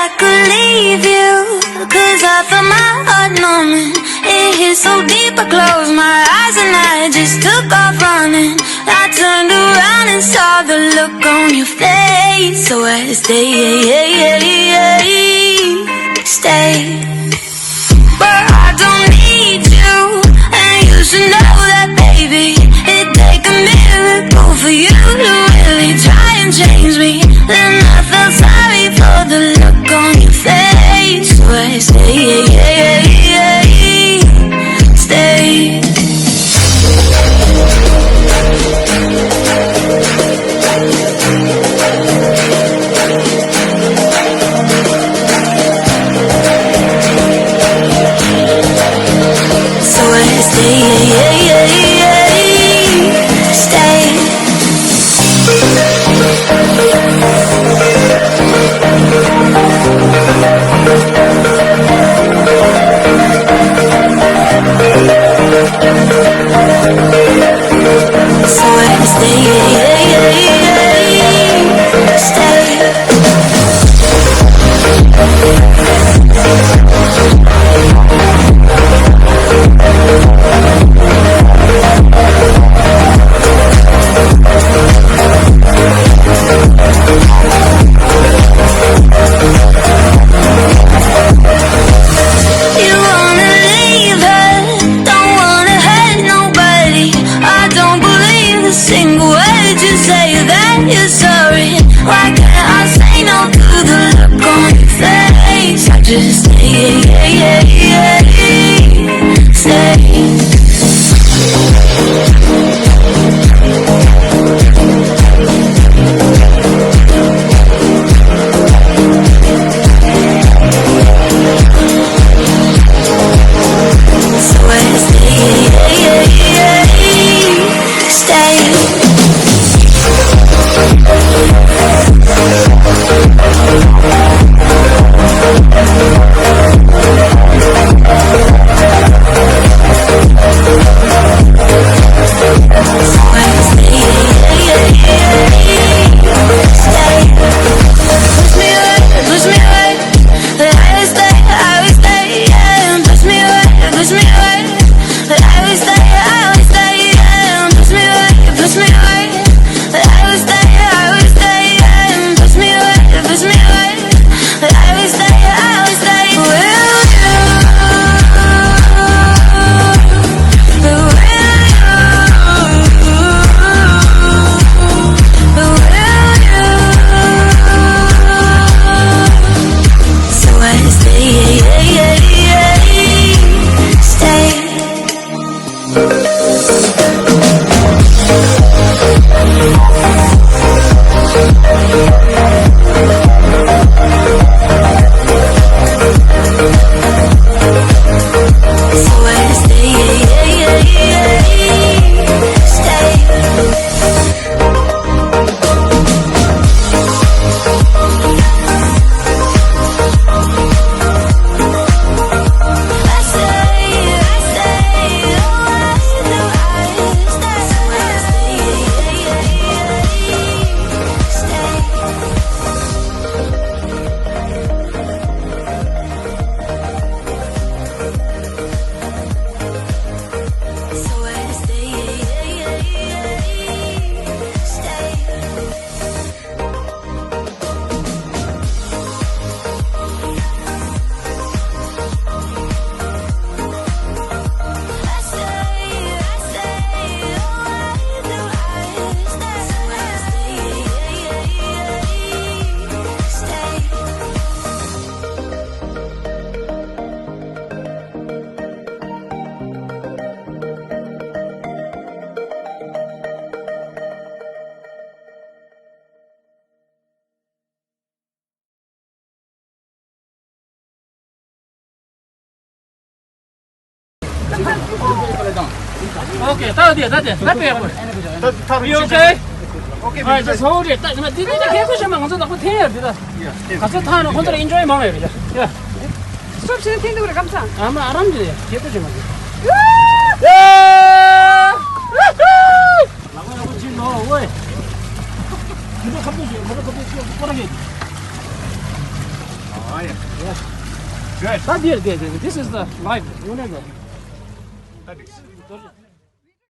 I could leave you, 'cause I felt my heart numbing. It hit so deep I closed my eyes and I just took off running. I turned around and saw the look on your face. So I had to stay. But I don't need you, and you should know that, baby. It'd take a miracle for you to really try and change me. Then I felt sorry for the look on your face. So I stay. So I stay. So I stay. You wanna leave her, don't wanna hurt nobody. I don't believe a single word you say that you're sorry. Why can't I say no to the look on your face? I just stay. So I stay. Push me away, but I will stay, yeah. Push me away, but I will stay, yeah. Push me away, but I will stay, yeah. Push me away, but I will stay, So I stay. So I stay. Okay, tahu dia, tapi apa? You okay? Okay. Alright, just hold it. Tapi dia kayak macam mana? Kita tak tahu dia. Kalau tahu, kita enjoy mana ya? Ya. 수업 시간听得우리 감사. 아마 아람지. dia tu cuma. Lagu Cina, woi. Kita kapus, kita kapus orang ni. Oh, yeah. Yes. Good. That there. This is the life. You know that. That is.